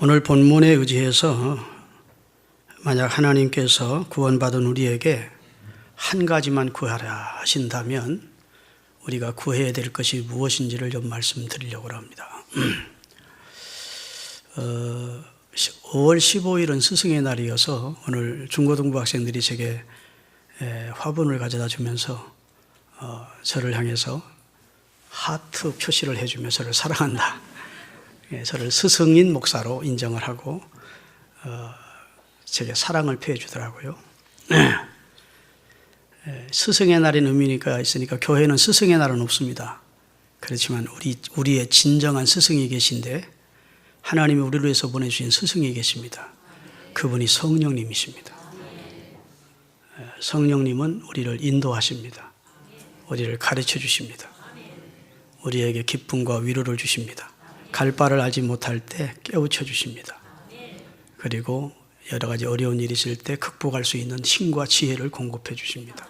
오늘 본문에 의지해서 만약 하나님께서 구원받은 우리에게 한 가지만 구하라 하신다면 우리가 구해야 될 것이 무엇인지를 좀 말씀드리려고 합니다. 5월 15일은 스승의 날이어서 오늘 중고등부 학생들이 제게 화분을 가져다 주면서 저를 향해서 하트 표시를 해주며 저를 사랑한다. 저를 스승인 목사로 인정을 하고 제게 사랑을 표해 주더라고요. 스승의 날인 의미가 있으니까 교회는 스승의 날은 없습니다. 그렇지만 우리의 진정한 스승이 계신데 하나님이 우리를 위해서 보내주신 스승이 계십니다. 그분이 성령님이십니다. 성령님은 우리를 인도하십니다. 우리를 가르쳐 주십니다. 우리에게 기쁨과 위로를 주십니다. 갈 바를 알지 못할 때 깨우쳐 주십니다. 그리고 여러 가지 어려운 일이 있을 때 극복할 수 있는 힘과 지혜를 공급해 주십니다.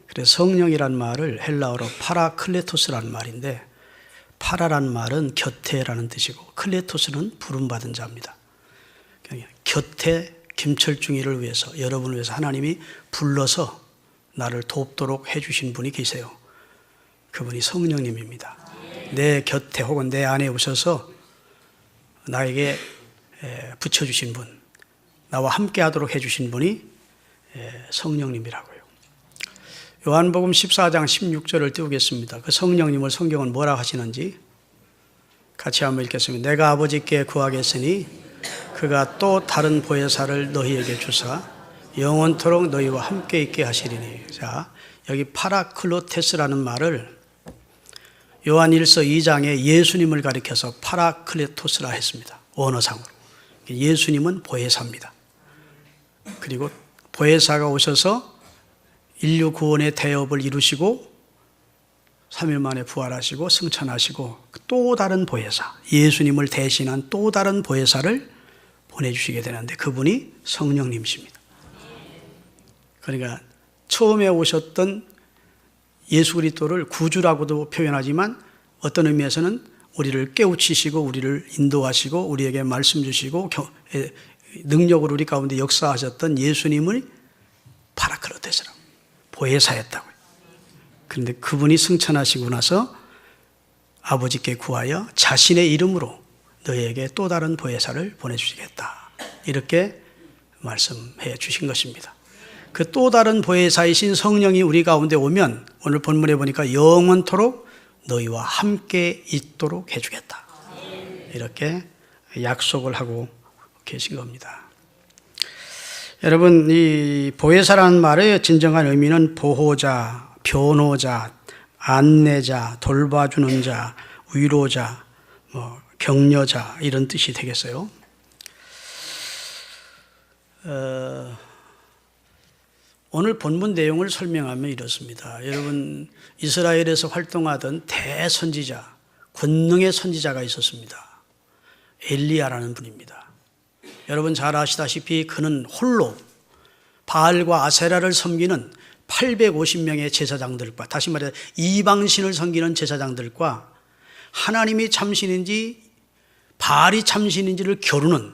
그래서 성령이란 말을 헬라어로 파라클레토스라는 말인데, 파라란 말은 곁에라는 뜻이고 클레토스는 부름받은 자입니다. 곁에 김철중이를 위해서, 여러분을 위해서 하나님이 불러서 나를 돕도록 해주신 분이 계세요. 그분이 성령님입니다. 내 곁에 혹은 내 안에 오셔서 나에게 붙여주신 분, 나와 함께 하도록 해주신 분이 성령님이라고요. 요한복음 14장 16절을 띄우겠습니다. 그 성령님을 성경은 뭐라 하시는지 같이 한번 읽겠습니다. 내가 아버지께 구하겠으니 그가 또 다른 보혜사를 너희에게 주사 영원토록 너희와 함께 있게 하시리니. 자, 여기 파라클로테스라는 말을 요한 1서 2장에 예수님을 가리켜서 파라클레토스라 했습니다. 원어상으로. 예수님은 보혜사입니다. 그리고 보혜사가 오셔서 인류 구원의 대업을 이루시고 3일 만에 부활하시고 승천하시고 또 다른 보혜사, 예수님을 대신한 또 다른 보혜사를 보내주시게 되는데 그분이 성령님이십니다. 그러니까 처음에 오셨던 예수 그리스도를 구주라고도 표현하지만 어떤 의미에서는 우리를 깨우치시고 우리를 인도하시고 우리에게 말씀 주시고 능력으로 우리 가운데 역사하셨던 예수님을 파라클로테스라고 보혜사였다고요. 그런데 그분이 승천하시고 나서 아버지께 구하여 자신의 이름으로 너희에게 또 다른 보혜사를 보내주시겠다, 이렇게 말씀해 주신 것입니다. 그 또 다른 보혜사이신 성령이 우리 가운데 오면 오늘 본문에 보니까 영원토록 너희와 함께 있도록 해주겠다, 이렇게 약속을 하고 계신 겁니다. 여러분, 이 보혜사라는 말의 진정한 의미는 보호자, 변호자, 안내자, 돌봐주는 자, 위로자, 격려자, 이런 뜻이 되겠어요. 오늘 본문 내용을 설명하면 이렇습니다. 여러분, 이스라엘에서 활동하던 대선지자, 권능의 선지자가 있었습니다. 엘리야라는 분입니다. 여러분 잘 아시다시피 그는 홀로 바알과 아세라를 섬기는 850명의 제사장들과, 다시 말해 이방신을 섬기는 제사장들과 하나님이 참신인지 바알이 참신인지를 겨루는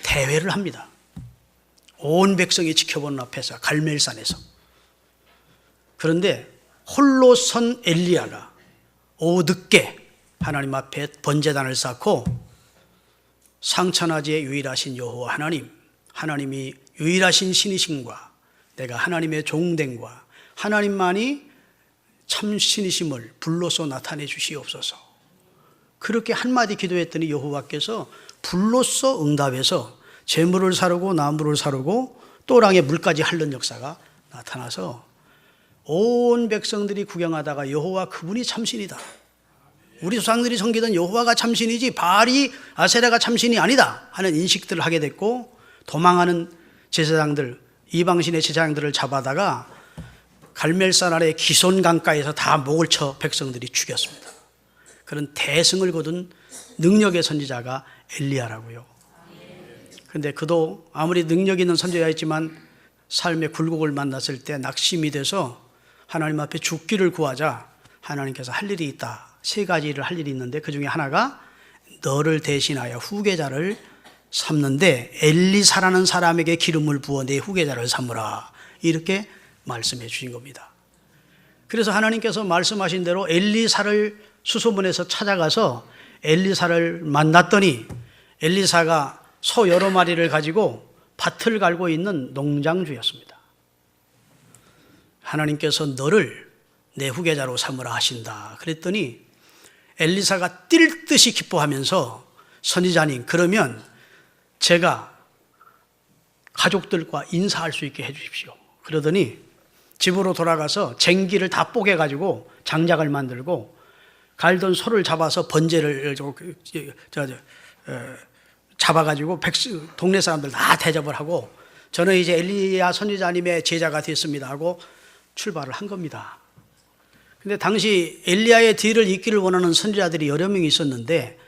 대회를 합니다. 온 백성이 지켜보는 앞에서, 갈멜산에서. 그런데 홀로 선 엘리야가 오후 늦게 하나님 앞에 번제단을 쌓고 상천하지의 유일하신 여호와 하나님, 하나님이 유일하신 신이심과 내가 하나님의 종됨과 하나님만이 참신이심을 불로써 나타내 주시옵소서, 그렇게 한마디 기도했더니 여호와께서 불로써 응답해서 재물을 사르고 나무를 사르고 또랑에 물까지 핥는 역사가 나타나서 온 백성들이 구경하다가 여호와 그분이 참신이다, 우리 조상들이 섬기던 여호와가 참신이지 바알이 아세라가 참신이 아니다 하는 인식들을 하게 됐고, 도망하는 제사장들, 이방신의 제사장들을 잡아다가 갈멜산 아래 기손 강가에서 다 목을 쳐 백성들이 죽였습니다. 그런 대승을 거둔 능력의 선지자가 엘리야라고요. 그런데 그도 아무리 능력 있는 선지자였지만 삶의 굴곡을 만났을 때 낙심이 돼서 하나님 앞에 죽기를 구하자 하나님께서 할 일이 있다, 세 가지 일을 할 일이 있는데 그 중에 하나가 너를 대신하여 후계자를 삼는데 엘리사라는 사람에게 기름을 부어 내 후계자를 삼으라. 이렇게 말씀해 주신 겁니다. 그래서 하나님께서 말씀하신 대로 엘리사를 수소문에서 찾아가서 엘리사를 만났더니 엘리사가 소 여러 마리를 가지고 밭을 갈고 있는 농장주였습니다. 하나님께서 너를 내 후계자로 삼으라 하신다. 그랬더니 엘리사가 뛸 듯이 기뻐하면서 선지자님, 그러면 제가 가족들과 인사할 수 있게 해 주십시오. 그러더니 집으로 돌아가서 쟁기를 다 뽀개가지고 장작을 만들고 갈던 소를 잡아서 번제를 잡아가지고 동네 사람들 다 대접을 하고 저는 이제 엘리야 선지자님의 제자가 됐습니다 하고 출발을 한 겁니다. 근데 당시 엘리야의 뒤를 잇기를 원하는 선지자들이 여러 명이 있었는데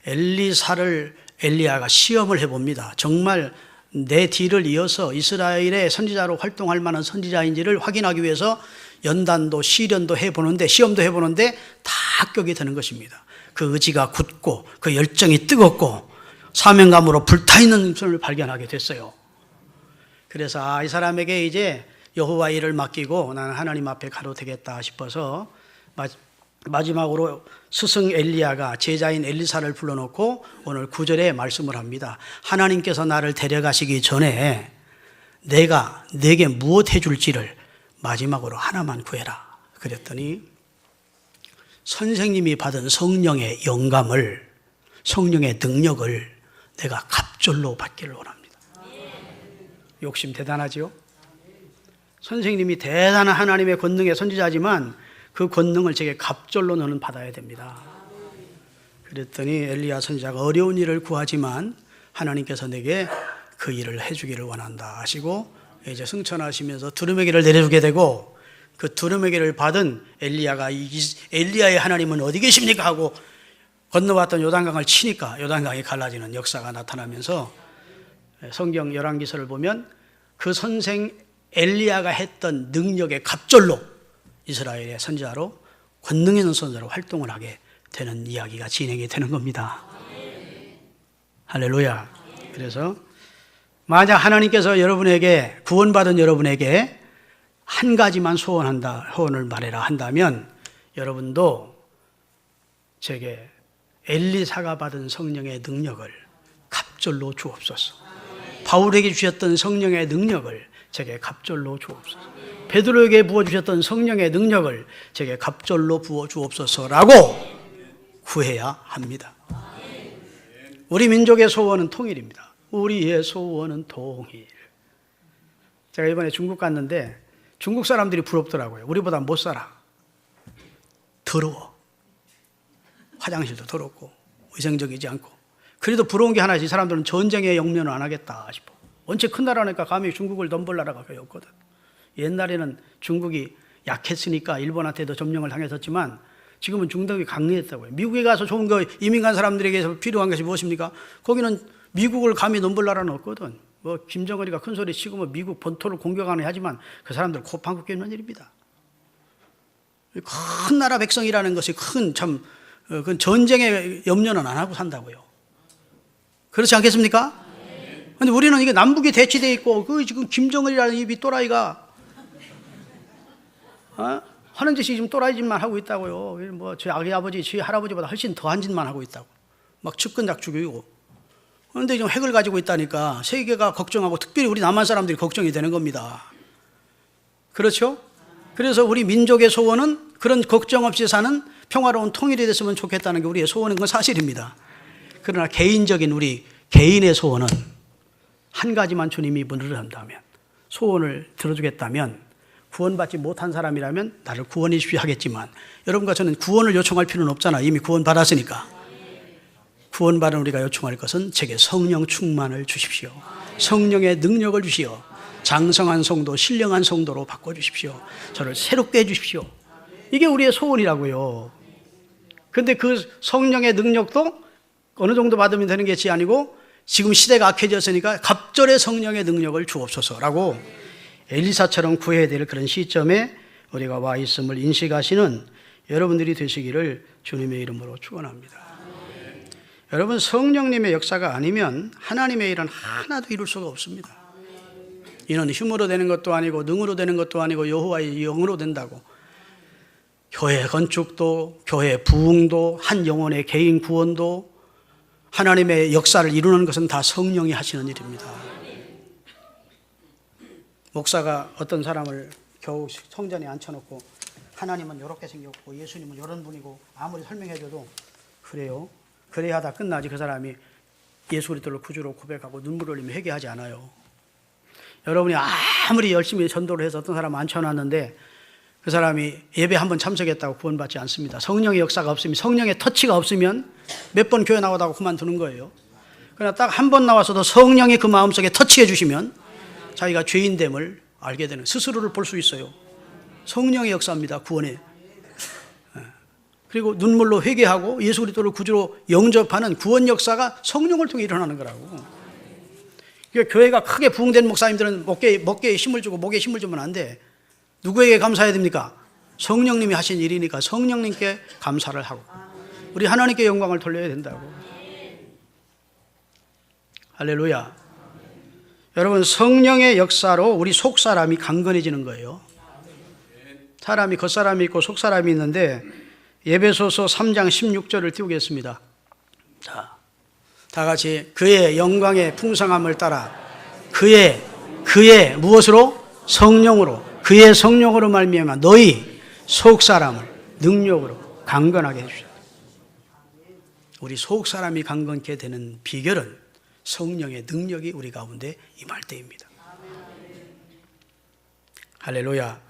엘리야가 시험을 해봅니다. 정말 내 뒤를 이어서 이스라엘의 선지자로 활동할 만한 선지자인지를 확인하기 위해서 연단도 시련도 해보는데 시험도 해보는데 다 합격이 되는 것입니다. 그 의지가 굳고 그 열정이 뜨겁고 사명감으로 불타있는 것을 발견하게 됐어요. 그래서 이 사람에게 이제 여호와 일을 맡기고 나는 하나님 앞에 가도 되겠다 싶어서 마지막으로 스승 엘리야가 제자인 엘리사를 불러놓고 오늘 9절에 말씀을 합니다. 하나님께서 나를 데려가시기 전에 내가 네게 무엇 해줄지를 마지막으로 하나만 구해라. 그랬더니 선생님이 받은 성령의 영감을, 성령의 능력을 내가 갑절로 받기를 원합니다. 욕심 대단하지요? 선생님이 대단한 하나님의 권능의 선지자지만 그 권능을 제게 갑절로 너는 받아야 됩니다. 그랬더니 엘리야 선지자가 어려운 일을 구하지만 하나님께서 내게 그 일을 해주기를 원한다 하시고 이제 승천하시면서 두루마기를 내려주게 되고 그 두루마기를 받은 엘리야가 엘리야의 하나님은 어디 계십니까 하고 건너왔던 요단강을 치니까 요단강이 갈라지는 역사가 나타나면서 성경 열왕기서를 보면 그 선생 엘리야가 했던 능력의 갑절로 이스라엘의 선지자로 권능 있는 선지자로 활동을 하게 되는 이야기가 진행이 되는 겁니다. 할렐루야. 그래서 만약 하나님께서 여러분에게 구원받은 여러분에게 한 가지만 소원을 말해라 한다면 여러분도 제게 엘리사가 받은 성령의 능력을 갑절로 주옵소서. 바울에게 주셨던 성령의 능력을 제게 갑절로 주옵소서. 베드로에게 부어주셨던 성령의 능력을 제게 갑절로 부어주옵소서라고 구해야 합니다. 우리 민족의 소원은 통일입니다. 우리의 소원은 통일. 제가 이번에 중국 갔는데 중국 사람들이 부럽더라고요. 우리보다 못 살아. 더러워. 화장실도 더럽고 위생적이지 않고. 그래도 부러운 게 하나지. 이 사람들은 전쟁에 영면을 안 하겠다 싶어. 원체 큰 나라니까 감히 중국을 넘볼 나라가 거의 없거든. 옛날에는 중국이 약했으니까 일본한테도 점령을 당했었지만 지금은 중국이 강력했다고요. 미국에 가서 좋은 거 이민 간 사람들에게 필요한 것이 무엇입니까? 거기는 미국을 감히 넘볼 나라는 없거든. 뭐 김정은이가 큰 소리 치고 뭐 미국 본토를 공격하는 하지만 그 사람들 코 방귀 뀌는 일입니다. 큰 나라 백성이라는 것이 그 전쟁의 염려는 안 하고 산다고요. 그렇지 않겠습니까? 근데 우리는 이게 남북이 대치돼 있고 그 지금 김정은이라는 이 또라이가 하는 짓이 지금 또라이 짓만 하고 있다고요. 뭐 제 아기 아버지, 제 할아버지보다 훨씬 더한 짓만 하고 있다고. 막 측근작 죽이고. 그런데 지금 핵을 가지고 있다니까 세계가 걱정하고 특별히 우리 남한 사람들이 걱정이 되는 겁니다. 그렇죠? 그래서 우리 민족의 소원은 그런 걱정 없이 사는 평화로운 통일이 됐으면 좋겠다는 게 우리의 소원인 건 사실입니다. 그러나 개인적인 우리 개인의 소원은 한 가지만 주님이 문을 한다면, 소원을 들어주겠다면, 구원받지 못한 사람이라면 나를 구원해 주십시오 하겠지만 여러분과 저는 구원을 요청할 필요는 없잖아. 이미 구원받았으니까. 구원받은 우리가 요청할 것은 제게 성령 충만을 주십시오. 성령의 능력을 주시오. 장성한 성도, 신령한 성도로 바꿔주십시오. 저를 새롭게 해주십시오. 이게 우리의 소원이라고요. 근데 그 성령의 능력도 어느 정도 받으면 되는 것이 아니고 지금 시대가 악해졌으니까 갑절의 성령의 능력을 주옵소서라고 엘리사처럼 구해야 될 그런 시점에 우리가 와 있음을 인식하시는 여러분들이 되시기를 주님의 이름으로 축원합니다. 여러분, 성령님의 역사가 아니면 하나님의 일은 하나도 이룰 수가 없습니다. 이는 힘으로 되는 것도 아니고 능으로 되는 것도 아니고 여호와의 영으로 된다고. 교회 건축도, 교회 부흥도, 한 영혼의 개인 구원도, 하나님의 역사를 이루는 것은 다 성령이 하시는 일입니다. 목사가 어떤 사람을 겨우 성전에 앉혀놓고 하나님은 이렇게 생겼고 예수님은 이런 분이고 아무리 설명해줘도 그래요? 그래야 하다 끝나지. 그 사람이 예수 그리스도를 구주로 고백하고 눈물 흘리며 회개하지 않아요. 여러분이 아무리 열심히 전도를 해서 어떤 사람 앉혀놨는데 그 사람이 예배 한번 참석했다고 구원받지 않습니다. 성령의 역사가 없으면, 성령의 터치가 없으면 몇 번 교회 나오다가 그만두는 거예요. 그러나 딱 한 번 나와서도 성령이 그 마음속에 터치해 주시면 자기가 죄인됨을 알게 되는, 스스로를 볼 수 있어요. 성령의 역사입니다. 구원에. 그리고 눈물로 회개하고 예수 그리스도를 구주로 영접하는 구원 역사가 성령을 통해 일어나는 거라고. 그러니까 교회가 크게 부흥된 목사님들은 목에 힘을 주고 목에 힘을 주면 안 돼. 누구에게 감사해야 됩니까? 성령님이 하신 일이니까 성령님께 감사를 하고 우리 하나님께 영광을 돌려야 된다고. 할렐루야. 여러분, 성령의 역사로 우리 속사람이 강건해지는 거예요. 사람이 겉사람이 있고 속사람이 있는데 에베소서 3장 16절을 띄우겠습니다. 자, 다 같이 그의 영광의 풍성함을 따라 그의 무엇으로? 성령으로, 그의 성령으로 말미암아 너희 속사람을 능력으로 강건하게 해주셨다. 우리 속사람이 강건케 되는 비결은 성령의 능력이 우리 가운데 임할 때입니다. 할렐루야.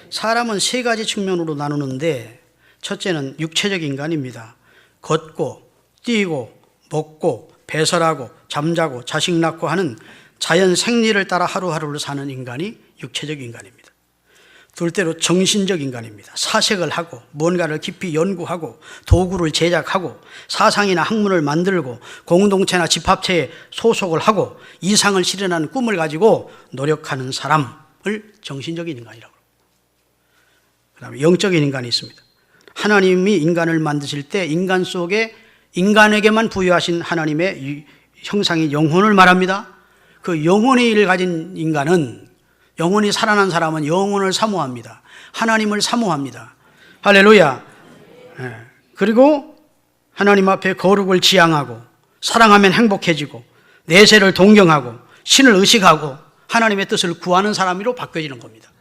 사람은 세 가지 측면으로 나누는데 첫째는 육체적 인간입니다. 걷고 뛰고 먹고 배설하고 잠자고 자식 낳고 하는 자연 생리를 따라 하루하루를 사는 인간이 육체적 인간입니다. 둘째로 정신적 인간입니다. 사색을 하고 뭔가를 깊이 연구하고 도구를 제작하고 사상이나 학문을 만들고 공동체나 집합체에 소속을 하고 이상을 실현하는 꿈을 가지고 노력하는 사람을 정신적인 인간이라고 합니다. 그 다음에 영적인 인간이 있습니다. 하나님이 인간을 만드실 때 인간 속에 인간에게만 부여하신 하나님의 형상이 영혼을 말합니다. 그 영혼의 일을 가진 인간은, 영혼이 살아난 사람은 영혼을 사모합니다. 하나님을 사모합니다. 할렐루야. 그리고 하나님 앞에 거룩을 지향하고 사랑하면 행복해지고 내세를 동경하고 신을 의식하고 하나님의 뜻을 구하는 사람으로 바뀌어지는 겁니다.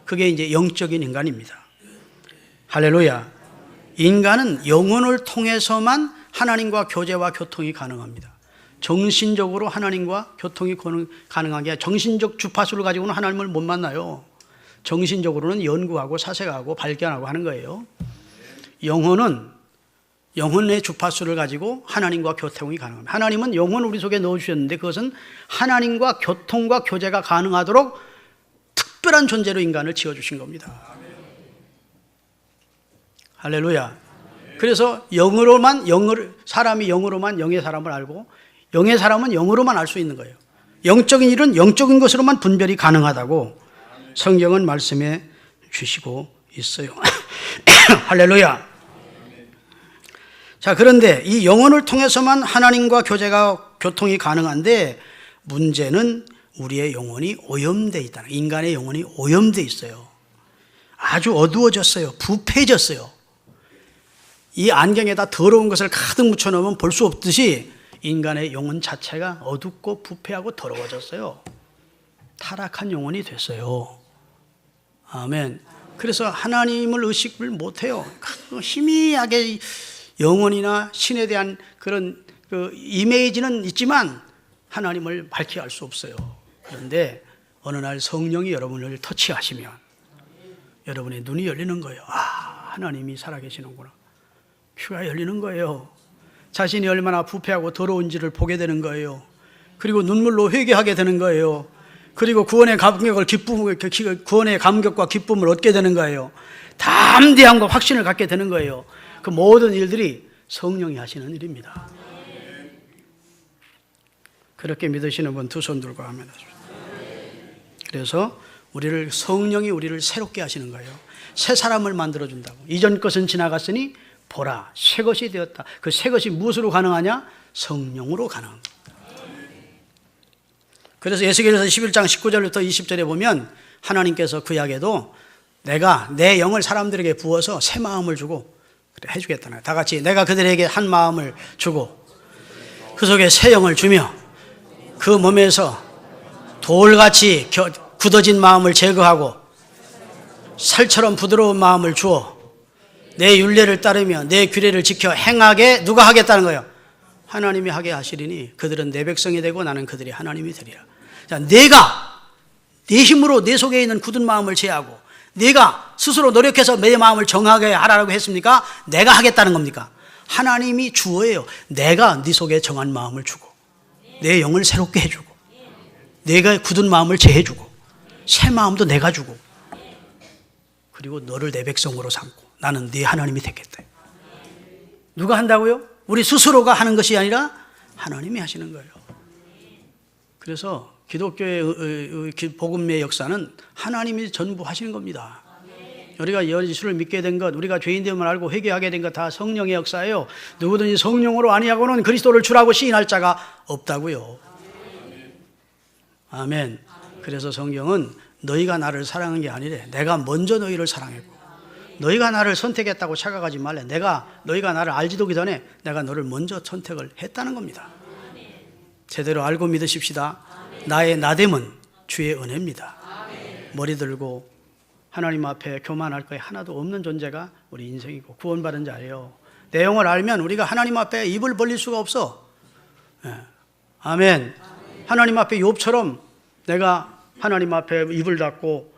그게 이제 영적인 인간입니다. 할렐루야. 인간은 영혼을 통해서만 하나님과 교제와 교통이 가능합니다. 정신적으로 하나님과 교통이 가능한 게 아니라 정신적 주파수를 가지고는 하나님을 못 만나요. 정신적으로는 연구하고 사색하고 발견하고 하는 거예요. 영혼은 영혼의 주파수를 가지고 하나님과 교통이 가능합니다. 하나님은 영혼을 우리 속에 넣어주셨는데 그것은 하나님과 교통과 교제가 가능하도록 특별한 존재로 인간을 지어주신 겁니다. 할렐루야. 그래서 사람이 영으로만 영의 사람을 알고 영의 사람은 영으로만 알 수 있는 거예요. 영적인 일은 영적인 것으로만 분별이 가능하다고 성경은 말씀해 주시고 있어요. 할렐루야. 자, 그런데 이 영혼을 통해서만 하나님과 교통이 가능한데 문제는 우리의 영혼이 오염되어 있다. 인간의 영혼이 오염되어 있어요. 아주 어두워졌어요. 부패해졌어요. 이 안경에다 더러운 것을 가득 묻혀놓으면 볼 수 없듯이 인간의 영혼 자체가 어둡고 부패하고 더러워졌어요. 타락한 영혼이 됐어요. 아멘. 그래서 하나님을 의식을 못해요. 희미하게 영혼이나 신에 대한 그런 이미지는 있지만 하나님을 밝히 알 수 없어요. 그런데 어느 날 성령이 여러분을 터치하시면 여러분의 눈이 열리는 거예요. 아, 하나님이 살아계시는구나. 귀가 열리는 거예요. 자신이 얼마나 부패하고 더러운지를 보게 되는 거예요. 그리고 눈물로 회개하게 되는 거예요. 그리고 구원의 감격과 기쁨을 얻게 되는 거예요. 담대함과 확신을 갖게 되는 거예요. 그 모든 일들이 성령이 하시는 일입니다. 그렇게 믿으시는 분 두 손 들고 하면 됩니다. 그래서 성령이 우리를 새롭게 하시는 거예요. 새 사람을 만들어준다고. 이전 것은 지나갔으니 보라, 새 것이 되었다. 그 새 것이 무엇으로 가능하냐? 성령으로 가능합니다. 그래서 에스겔서 11장 19절부터 20절에 보면 하나님께서 구약에도 내가 내 영을 사람들에게 부어서 새 마음을 주고 그래 해주겠다는 거예요. 다 같이 내가 그들에게 한 마음을 주고 그 속에 새 영을 주며 그 몸에서 돌같이 굳어진 마음을 제거하고 살처럼 부드러운 마음을 주어 내 율례를 따르며 내 규례를 지켜 행하게 누가 하겠다는 거예요? 하나님이 하게 하시리니 그들은 내 백성이 되고 나는 그들이 하나님이 되리라. 자, 내가 내 힘으로 내 속에 있는 굳은 마음을 제하고 내가 스스로 노력해서 내 마음을 정하게 하라고 했습니까? 내가 하겠다는 겁니까? 하나님이 주어예요. 내가 네 속에 정한 마음을 주고 내 영을 새롭게 해주고 내가 굳은 마음을 제해주고 새 마음도 내가 주고 그리고 너를 내 백성으로 삼고 나는 네 하나님이 되겠다. 누가 한다고요? 우리 스스로가 하는 것이 아니라 하나님이 하시는 거예요. 그래서 기독교의 복음의 역사는 하나님이 전부 하시는 겁니다. 우리가 예수를 믿게 된 것, 우리가 죄인됨을 알고 회개하게 된 것 다 성령의 역사예요. 누구든지 성령으로 아니하고는 그리스도를 주라고 시인할 자가 없다고요. 아멘. 그래서 성경은 너희가 나를 사랑한 게 아니래. 내가 먼저 너희를 사랑했고 너희가 나를 선택했다고 착각하지 말래. 너희가 나를 알지도 전에 내가 너를 먼저 선택을 했다는 겁니다. 제대로 알고 믿으십시다. 나의 나됨은 주의 은혜입니다. 머리 들고 하나님 앞에 교만할 거에 하나도 없는 존재가 우리 인생이고 구원받은 자예요. 내용을 알면 우리가 하나님 앞에 입을 벌릴 수가 없어. 아멘. 하나님 앞에 욥처럼 내가 하나님 앞에 입을 닫고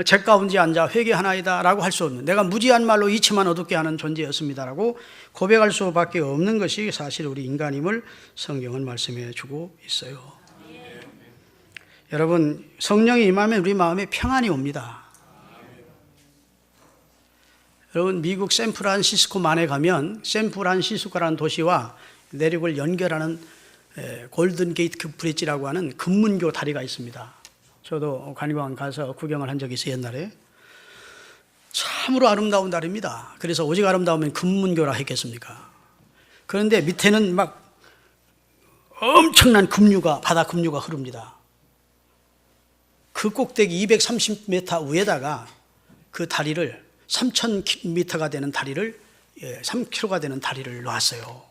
제 가운데 앉아 회개하나이다 라고 할 수 없는, 내가 무지한 말로 이치만 어둡게 하는 존재였습니다 라고 고백할 수밖에 없는 것이 사실 우리 인간임을 성경은 말씀해 주고 있어요. 여러분, 성령이 임하면 우리 마음에 평안이 옵니다. 여러분, 미국 샌프란시스코만에 가면 샌프란시스코라는 도시와 내륙을 연결하는 골든 게이트 브릿지라고 하는 금문교 다리가 있습니다. 저도 관광 가서 구경을 한 적이 있어요, 옛날에. 참으로 아름다운 다리입니다. 그래서 오직 아름다우면 금문교라 했겠습니까? 그런데 밑에는 막 엄청난 바다 급류가 흐릅니다. 그 꼭대기 230m 위에다가 그 다리를 3,000m가 되는 다리를 3km가 되는 다리를 놨어요.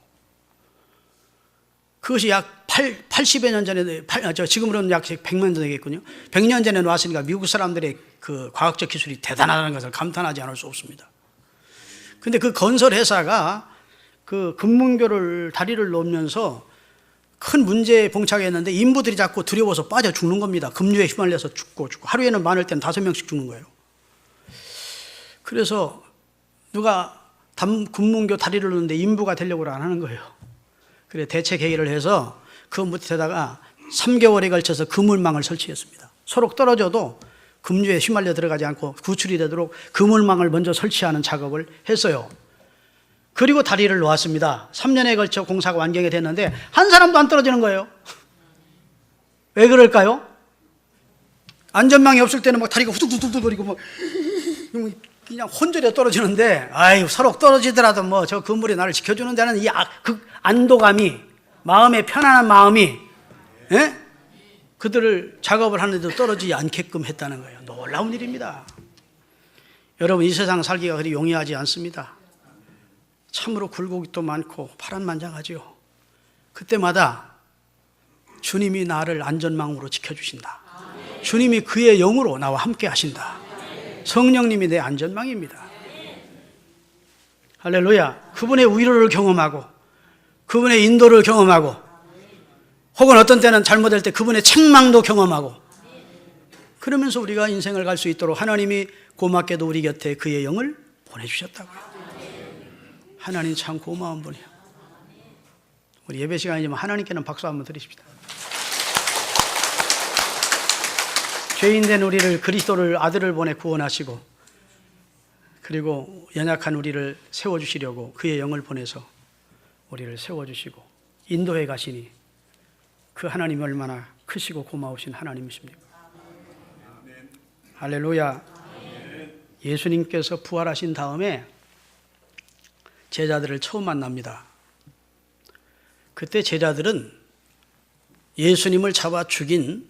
그것이 약 80여 년 전에, 지금으로는 약 100년 전에 되겠군요. 100년 전에 놨으니까 미국 사람들의 그 과학적 기술이 대단하다는 것을 감탄하지 않을 수 없습니다. 근데 그 건설 회사가 그 금문교를 다리를 놓으면서 큰 문제에 봉착했는데 인부들이 자꾸 두려워서 빠져 죽는 겁니다. 급류에 휘말려서 죽고 하루에는 많을 때는 5명씩 죽는 거예요. 그래서 누가 금문교 다리를 놓는데 인부가 되려고 안 하는 거예요. 그래 대책 회의를 해서 그 밑에다가 3개월에 걸쳐서 그물망을 설치했습니다. 서로 떨어져도 급류에 휘말려 들어가지 않고 구출이 되도록 그물망을 먼저 설치하는 작업을 했어요. 그리고 다리를 놓았습니다. 3년에 걸쳐 공사가 완경이 됐는데 한 사람도 안 떨어지는 거예요. 왜 그럴까요? 안전망이 없을 때는 막 다리가 후두두두거리고 막 그냥 혼절에 떨어지는데, 아유, 서로 떨어지더라도 뭐 저 그물이 나를 지켜주는 데는 이 그 안도감이, 마음의 편안한 마음이, 그들을 작업을 하는데도 떨어지지 않게끔 했다는 거예요. 놀라운 일입니다. 여러분, 이 세상 살기가 그리 용이하지 않습니다. 참으로 굴곡도 많고 파란만장하지요. 그때마다 주님이 나를 안전망으로 지켜주신다. 주님이 그의 영으로 나와 함께 하신다. 성령님이 내 안전망입니다. 할렐루야. 그분의 위로를 경험하고 그분의 인도를 경험하고 혹은 어떤 때는 잘못할 때 그분의 책망도 경험하고 그러면서 우리가 인생을 갈 수 있도록 하나님이 고맙게도 우리 곁에 그의 영을 보내주셨다고요. 하나님 참 고마운 분이에요. 우리 예배 시간이지만 하나님께는 박수 한번 드리십시다. 죄인된 우리를 그리스도를 아들을 보내 구원하시고 그리고 연약한 우리를 세워주시려고 그의 영을 보내서 우리를 세워주시고 인도해 가시니 그 하나님이 얼마나 크시고 고마우신 하나님이십니까? 할렐루야. 예수님께서 부활하신 다음에 제자들을 처음 만납니다. 그때 제자들은 예수님을 잡아 죽인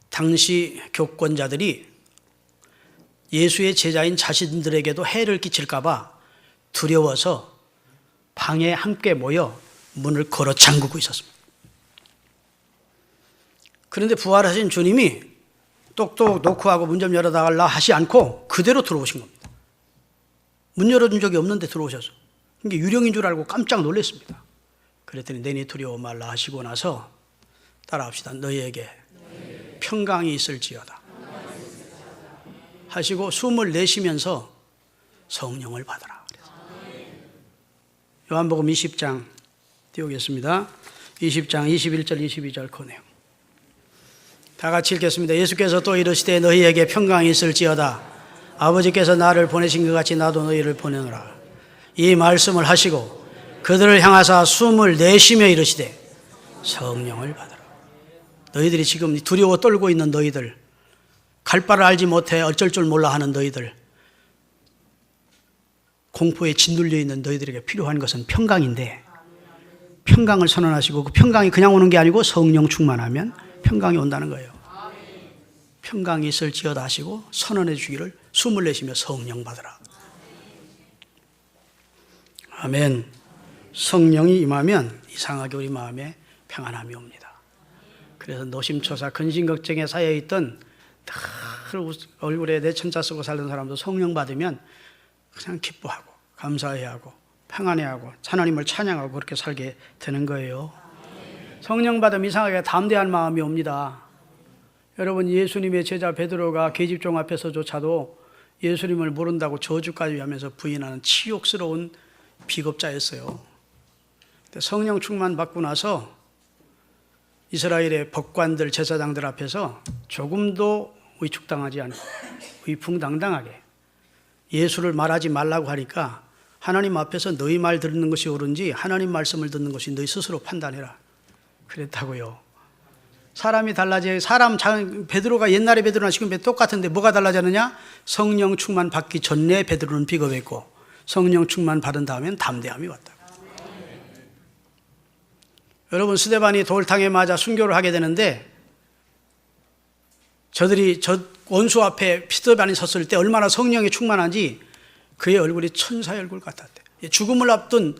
당시 교권자들이 예수의 제자인 자신들에게도 해를 끼칠까 봐 두려워서 방에 함께 모여 문을 걸어 잠그고 있었습니다. 그런데 부활하신 주님이 똑똑 놓고 하고 문 좀 열어달라 하지 않고 그대로 들어오신 겁니다. 문 열어준 적이 없는데 들어오셔서. 그게 유령인 줄 알고 깜짝 놀랐습니다. 그랬더니 내니 두려워 말라 하시고 나서 따라합시다. 너희에게 평강이 있을지어다 하시고 숨을 내쉬면서 성령을 받아라. 요한복음 20장 띄우겠습니다. 20장 21절 22절 그 내용 다 같이 읽겠습니다. 예수께서 또 이르시되 너희에게 평강이 있을지어다. 아버지께서 나를 보내신 것 같이 나도 너희를 보내노라. 이 말씀을 하시고 그들을 향하사 숨을 내쉬며 이르시되 성령을 받으라. 너희들이 지금 두려워 떨고 있는 너희들, 갈 바를 알지 못해 어쩔 줄 몰라 하는 너희들, 공포에 짓눌려 있는 너희들에게 필요한 것은 평강인데 평강을 선언하시고 그 평강이 그냥 오는 게 아니고 성령 충만하면 평강이 온다는 거예요. 평강이 있을지어다 하시고 선언해 주기를 숨을 내쉬며 성령 받으라. 아멘. 성령이 임하면 이상하게 우리 마음에 평안함이 옵니다. 그래서 노심초사 근심걱정에 쌓여있던 얼굴에 내천자 쓰고 살던 사람도 성령 받으면 그냥 기뻐하고 감사해하고 평안해하고 하나님을 찬양하고 그렇게 살게 되는 거예요. 성령 받으면 이상하게 담대한 마음이 옵니다. 여러분, 예수님의 제자 베드로가 계집종 앞에서조차도 예수님을 모른다고 저주까지 하면서 부인하는 치욕스러운 비겁자였어요. 성령 충만 받고 나서 이스라엘의 법관들, 제사장들 앞에서 조금도 위축당하지 않고 위풍당당하게 예수를 말하지 말라고 하니까 하나님 앞에서 너희 말 듣는 것이 옳은지 하나님 말씀을 듣는 것이 너희 스스로 판단해라. 그랬다고요. 사람이 달라져요. 베드로가 옛날에 베드로나 지금 똑같은데 뭐가 달라졌느냐? 성령 충만 받기 전에 베드로는 비겁했고 성령 충만 받은 다음엔 담대함이 왔다. 여러분, 스데반이 돌탕에 맞아 순교를 하게 되는데 저들이 저 원수 앞에 스데반이 섰을 때 얼마나 성령이 충만한지 그의 얼굴이 천사의 얼굴 같았대. 죽음을 앞둔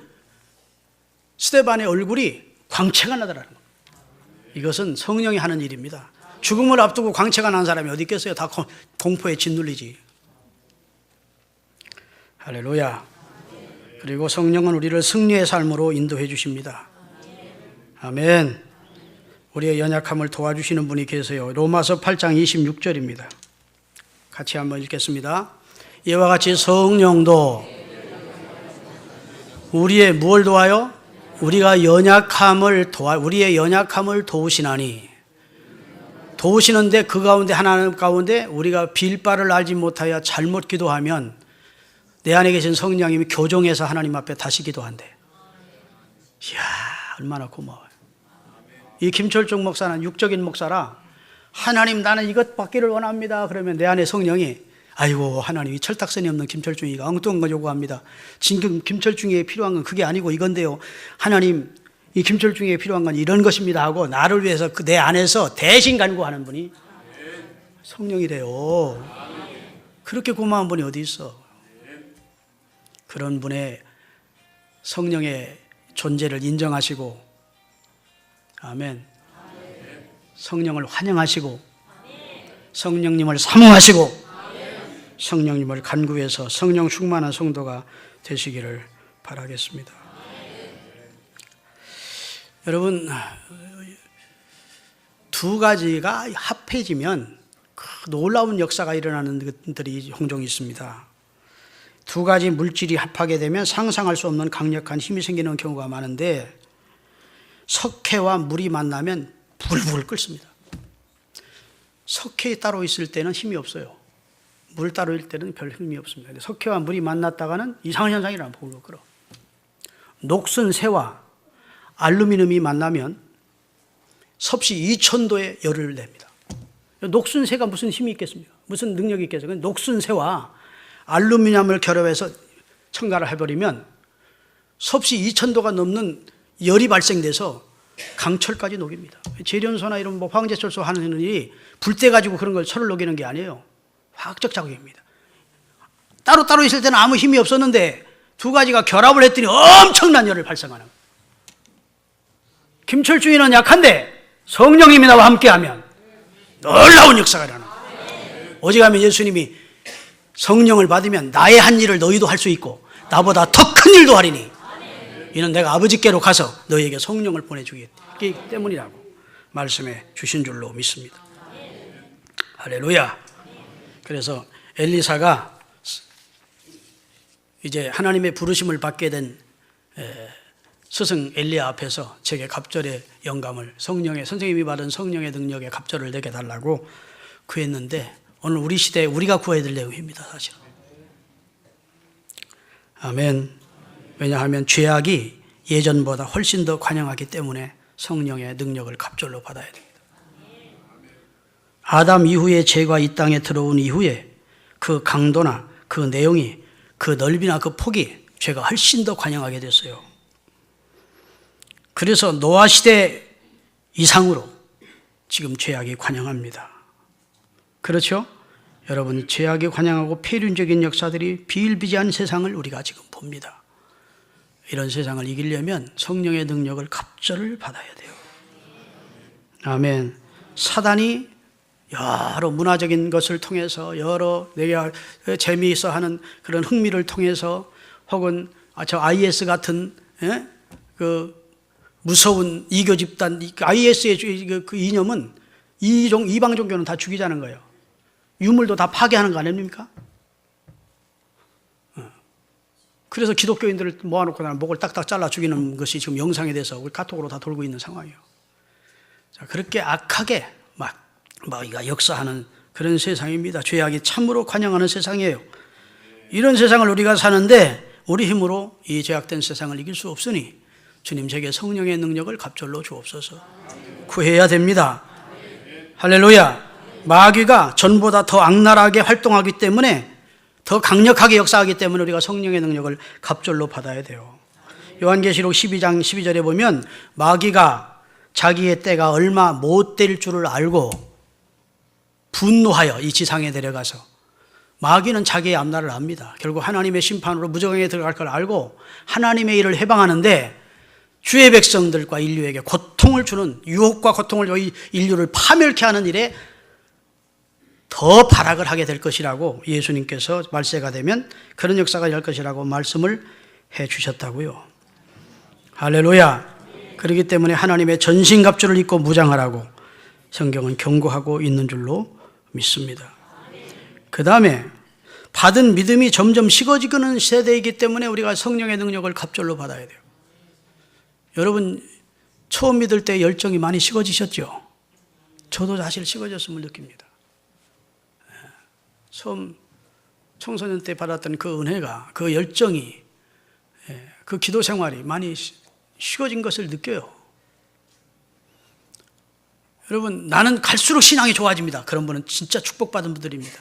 스데반의 얼굴이 광채가 나더라는 거예요. 이것은 성령이 하는 일입니다. 죽음을 앞두고 광채가 난 사람이 어디 있겠어요? 다 공포에 짓눌리지. 할렐루야. 그리고 성령은 우리를 승리의 삶으로 인도해 주십니다. 아멘. 우리의 연약함을 도와주시는 분이 계세요. 로마서 8장 26절입니다. 같이 한번 읽겠습니다. 이와 같이 성령도 우리의 무엇을 도와요? 우리의 연약함을 도우시나니. 도우시는데 그 가운데 하나님 가운데 우리가 빌 바를 알지 못하여 잘못 기도하면 내 안에 계신 성령님이 교정해서 하나님 앞에 다시 기도한대. 이야, 얼마나 고마워요. 이 김철중 목사는 육적인 목사라 하나님 나는 이것 받기를 원합니다. 그러면 내 안에 성령이 아이고 하나님이 철딱선이 없는 김철중이가 엉뚱한 거 요구합니다. 지금 김철중이에 필요한 건 그게 아니고 이건데요. 하나님 이 김철중이에 필요한 건 이런 것입니다 하고 나를 위해서 내 안에서 대신 간구하는 분이 성령이래요. 그렇게 고마운 분이 어디 있어. 그런 분의 성령의 존재를 인정하시고 아멘. 성령을 환영하시고 성령님을 사모하시고 성령님을 간구해서 성령 충만한 성도가 되시기를 바라겠습니다. 여러분, 두 가지가 합해지면 놀라운 역사가 일어나는 것들이 종종 있습니다. 두 가지 물질이 합하게 되면 상상할 수 없는 강력한 힘이 생기는 경우가 많은데 석회와 물이 만나면 불불 끓습니다. 석회 따로 있을 때는 힘이 없어요. 물 따로일 때는 별 힘이 없습니다. 석회와 물이 만났다가는 이상한 현상이 일어나 불불 끓어. 녹슨 쇠와 알루미늄이 만나면 섭씨 2000도의 열을 냅니다. 녹슨 쇠가 무슨 힘이 있겠습니까? 무슨 능력이 있겠어요? 녹슨 쇠와 알루미늄을 결합해서 첨가를 해버리면 섭씨 2000도가 넘는 열이 발생돼서 강철까지 녹입니다. 재련소나 이런 뭐 황제철소 하는 일이 불때 가지고 그런 걸 철을 녹이는 게 아니에요. 화학적 자극입니다. 따로따로 있을 때는 아무 힘이 없었는데 두 가지가 결합을 했더니 엄청난 열을 발생하는 거예요. 김철중이는 약한데 성령님이 나와 함께하면 놀라운 역사가 일어나는 거예요. 오직하면 예수님이 성령을 받으면 나의 한 일을 너희도 할 수 있고 나보다 더 큰 일도 하리니 이는 내가 아버지께로 가서 너희에게 성령을 보내주기 때문이라고 말씀해 주신 줄로 믿습니다. 할렐루야. 그래서 엘리사가 이제 하나님의 부르심을 받게 된 스승 엘리야 앞에서 제게 갑절의 영감을 선생님이 받은 성령의 능력에 갑절을 내게 달라고 구했는데 오늘 우리 시대에 우리가 구해야 될 내용입니다. 사실은. 아멘. 왜냐하면 죄악이 예전보다 훨씬 더 관영하기 때문에 성령의 능력을 갑절로 받아야 됩니다. 아담 이후에 죄가 이 땅에 들어온 이후에 그 강도나 그 내용이 그 넓이나 그 폭이 죄가 훨씬 더 관영하게 됐어요. 그래서 노아 시대 이상으로 지금 죄악이 관영합니다. 그렇죠? 여러분, 죄악이 관영하고 폐륜적인 역사들이 비일비재한 세상을 우리가 지금 봅니다. 이런 세상을 이기려면 성령의 능력을 갑절을 받아야 돼요. 아멘. 사단이 여러 문화적인 것을 통해서 여러 내가 재미있어 하는 그런 흥미를 통해서 혹은 저 IS 같은 그 무서운 이교 집단, IS의 그 이념은 이방 종교는 다 죽이자는 거예요. 유물도 다 파괴하는 거 아닙니까? 그래서 기독교인들을 모아놓고 나는 목을 딱딱 잘라 죽이는 것이 지금 영상에 대해서 우리 카톡으로 다 돌고 있는 상황이에요. 자, 그렇게 악하게 막 역사하는 그런 세상입니다. 죄악이 참으로 관영하는 세상이에요. 이런 세상을 우리가 사는데 우리 힘으로 이 죄악된 세상을 이길 수 없으니 주님 제게 성령의 능력을 갑절로 주옵소서. 구해야 됩니다. 할렐루야. 마귀가 전보다 더 악랄하게 활동하기 때문에 더 강력하게 역사하기 때문에 우리가 성령의 능력을 갑절로 받아야 돼요. 요한계시록 12장 12절에 보면 마귀가 자기의 때가 얼마 못 될 줄을 알고 분노하여 이 지상에 내려가서 마귀는 자기의 앞날을 압니다. 결국 하나님의 심판으로 무저강에 들어갈 걸 알고 하나님의 일을 해방하는데 주의 백성들과 인류에게 고통을 주는 유혹과 고통을 저희 인류를 파멸케 하는 일에 더 발악을 하게 될 것이라고 예수님께서 말세가 되면 그런 역사가 될 것이라고 말씀을 해 주셨다고요. 할렐루야. 그렇기 때문에 하나님의 전신갑주를 입고 무장하라고 성경은 경고하고 있는 줄로 믿습니다. 그 다음에 받은 믿음이 점점 식어지는 세대이기 때문에 우리가 성령의 능력을 갑절로 받아야 돼요. 여러분 처음 믿을 때 열정이 많이 식어지셨죠? 저도 사실 식어졌음을 느낍니다. 처음 청소년 때 받았던 그 은혜가, 그 열정이, 그 기도 생활이 많이 식어진 것을 느껴요. 여러분, 나는 갈수록 신앙이 좋아집니다. 그런 분은 진짜 축복받은 분들입니다.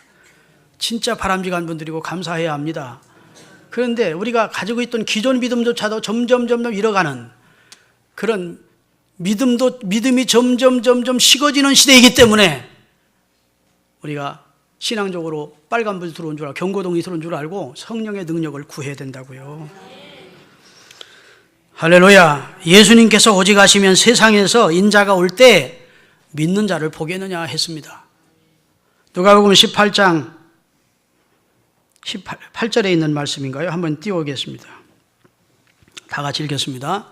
진짜 바람직한 분들이고 감사해야 합니다. 그런데 우리가 가지고 있던 기존 믿음조차도 점점 잃어가는 그런 믿음이 점점 식어지는 시대이기 때문에 우리가 신앙적으로 빨간불 들어온 줄 알고 경고등이 들어온 줄 알고 성령의 능력을 구해야 된다고요. 할렐루야. 예수님께서 오직 하시면 세상에서 인자가 올 때 믿는 자를 보겠느냐 했습니다. 누가복음 18장 18절에 있는 말씀인가요? 한번 띄워보겠습니다. 다 같이 읽겠습니다.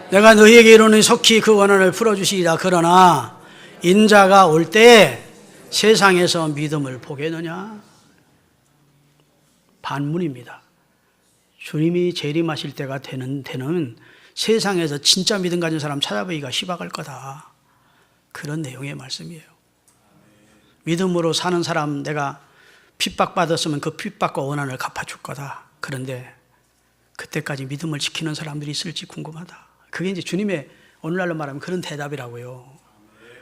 내가 너희에게 이르노니 속히 그 원한을 풀어주시리라. 그러나 인자가 올 때 세상에서 믿음을 보겠느냐? 반문입니다. 주님이 재림하실 때가 되는 세상에서 진짜 믿음 가진 사람 찾아보기가 희박할 거다. 그런 내용의 말씀이에요. 믿음으로 사는 사람, 내가 핍박받았으면 그 핍박과 원한을 갚아줄 거다. 그런데 그때까지 믿음을 지키는 사람들이 있을지 궁금하다. 그게 이제 주님의 오늘날로 말하면 그런 대답이라고요.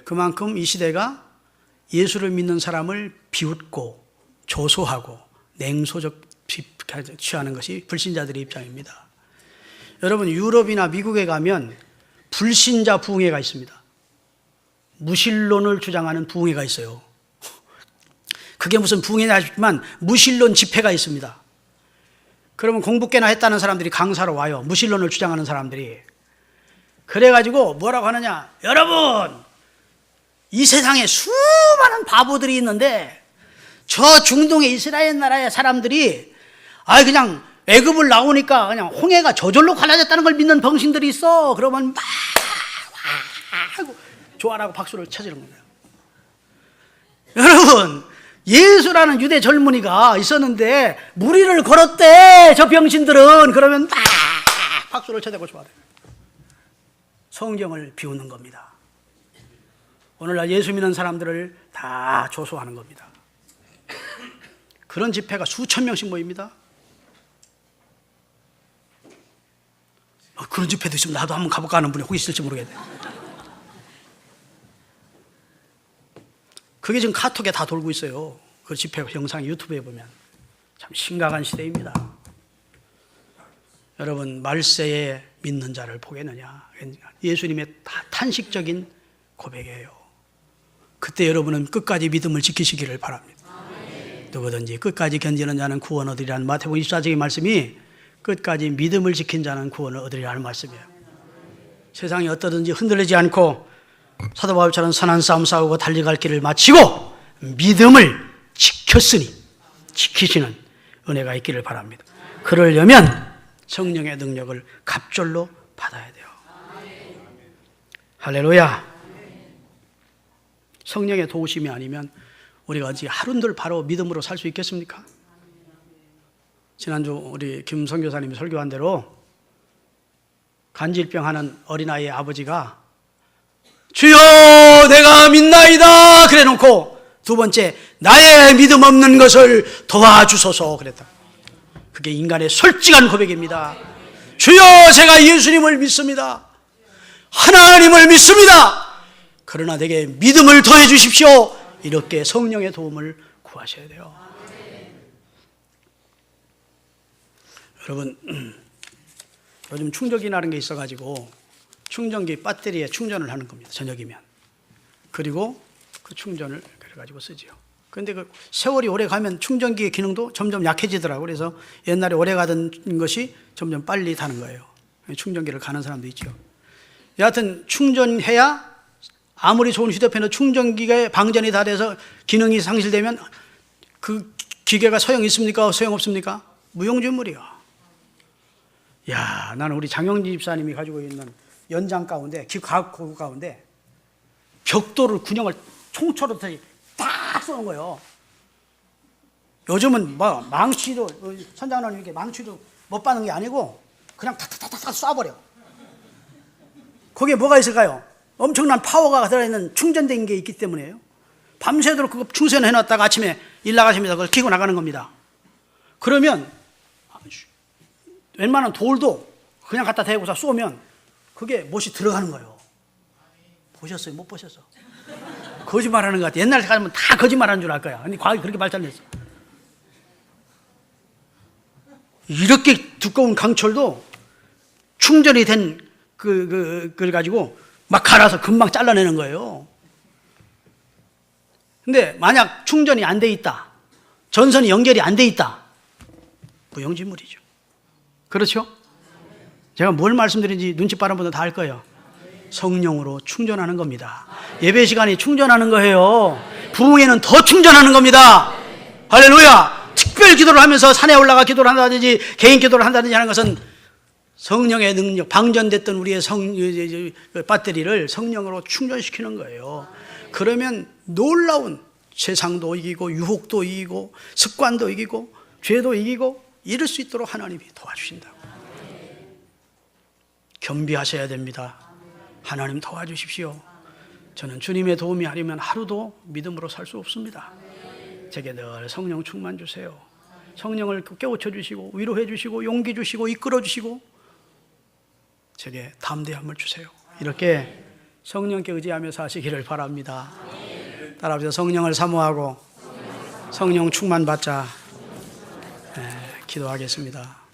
그만큼 이 시대가 예수를 믿는 사람을 비웃고 조소하고 냉소적 취하는 것이 불신자들의 입장입니다. 여러분 유럽이나 미국에 가면 불신자 부흥회가 있습니다. 무신론을 주장하는 부흥회가 있어요. 그게 무슨 부흥회냐 싶지만 무신론 집회가 있습니다. 그러면 공부 꽤나 했다는 사람들이 강사로 와요. 무신론을 주장하는 사람들이. 그래가지고 뭐라고 하느냐, 여러분 이 세상에 수많은 바보들이 있는데 저 중동의 이스라엘 나라의 사람들이 그냥 애굽을 나오니까 그냥 홍해가 저절로 갈라졌다는 걸 믿는 병신들이 있어. 그러면 막 하고 좋아라고 박수를 쳐주는 거예요. 여러분 예수라는 유대 젊은이가 있었는데 무리를 걸었대. 저 병신들은. 그러면 막 박수를 쳐대고 좋아해요. 성경을 비우는 겁니다. 오늘날 예수 믿는 사람들을 다 조소하는 겁니다. 그런 집회가 수천 명씩 모입니다. 그런 집회도 있으면 나도 한번 가볼까 하는 분이 혹 있을지 모르겠네. 그게 지금 카톡에 다 돌고 있어요. 그 집회 영상 유튜브에 보면. 참 심각한 시대입니다. 여러분 말세에 믿는 자를 보겠느냐. 예수님의 탄식적인 고백이에요. 그때 여러분은 끝까지 믿음을 지키시기를 바랍니다. 누구든지 끝까지 견디는 자는 구원 얻으리라는 마태복음 24장의 말씀이 끝까지 믿음을 지킨 자는 구원을 얻으리라는 말씀이에요. 세상이 어떠든지 흔들리지 않고 사도 바울처럼 선한 싸움 싸우고 달려갈 길을 마치고 믿음을 지켰으니 지키시는 은혜가 있기를 바랍니다. 그러려면 성령의 능력을 갑절로 받아야 돼요. 할렐루야. 성령의 도우심이 아니면 우리가 어찌 하루들 바로 믿음으로 살 수 있겠습니까? 지난주 우리 김 선교사님이 설교한 대로 간질병하는 어린아이의 아버지가 주여 내가 믿나이다 그래 놓고 두 번째 나의 믿음 없는 것을 도와주소서 그랬다. 그게 인간의 솔직한 고백입니다. 주여 제가 예수님을 믿습니다. 하나님을 믿습니다. 그러나 내게 믿음을 더해 주십시오. 이렇게 성령의 도움을 구하셔야 돼요. 여러분 요즘 충전기라는 게 있어가지고 충전기 배터리에 충전을 하는 겁니다. 저녁이면. 그리고 그 충전을 그래가지고 쓰지요. 그런데 그 세월이 오래 가면 충전기의 기능도 점점 약해지더라고요. 그래서 옛날에 오래 가던 것이 점점 빨리 타는 거예요. 충전기를 가는 사람도 있죠. 여하튼 충전해야 아무리 좋은 휴대폰도 충전기가 방전이 다 돼서 기능이 상실되면 그 기계가 소용이 있습니까? 소용없습니까? 무용지물이야. 야, 나는 우리 장영진 집사님이 가지고 있는 연장 가운데, 기과학고 가운데 벽돌을 군형을 총처럼 딱 쏘는 거예요. 요즘은 뭐 망치도 선장님 이렇게 망치도 못 받는 게 아니고 그냥 탁탁탁탁 쏴버려. 거기에 뭐가 있을까요? 엄청난 파워가 들어있는 충전된 게 있기 때문이에요. 밤새도록 그거 충전해놨다가 아침에 일 나가시면서 그걸 켜고 나가는 겁니다. 그러면 웬만한 돌도 그냥 갖다 대고서 쏘면 그게 못이 들어가는 거예요. 보셨어요? 못 보셨어? 거짓말하는 것 같아. 옛날에 가면 다 거짓말하는 줄 알 거야. 근데 과학이 그렇게 발달됐어. 이렇게 두꺼운 강철도 충전이 된 그걸 가지고 막 갈아서 금방 잘라내는 거예요. 근데 만약 충전이 안 돼 있다, 전선이 연결이 안 돼 있다, 무용지물이죠. 그렇죠? 제가 뭘 말씀드린지 눈치 빠른 분들 다 알 거예요. 성령으로 충전하는 겁니다. 예배 시간이 충전하는 거예요. 부흥회는 더 충전하는 겁니다. 할렐루야. 특별 기도를 하면서 산에 올라가 기도를 한다든지 개인 기도를 한다든지 하는 것은 성령의 능력, 방전됐던 우리의 배터리를 성령으로 충전시키는 거예요. 그러면 놀라운 세상도 이기고 유혹도 이기고 습관도 이기고 죄도 이기고 이럴 수 있도록 하나님이 도와주신다고. 겸비하셔야 됩니다. 하나님 도와주십시오. 저는 주님의 도움이 아니면 하루도 믿음으로 살 수 없습니다. 제게 늘 성령 충만 주세요. 성령을 깨우쳐 주시고 위로해 주시고 용기 주시고 이끌어 주시고 제게 담대함을 주세요. 이렇게 성령께 의지하며 사시기를 바랍니다. 따라하면서 성령을 사모하고 성령 충만 받자. 기도하겠습니다.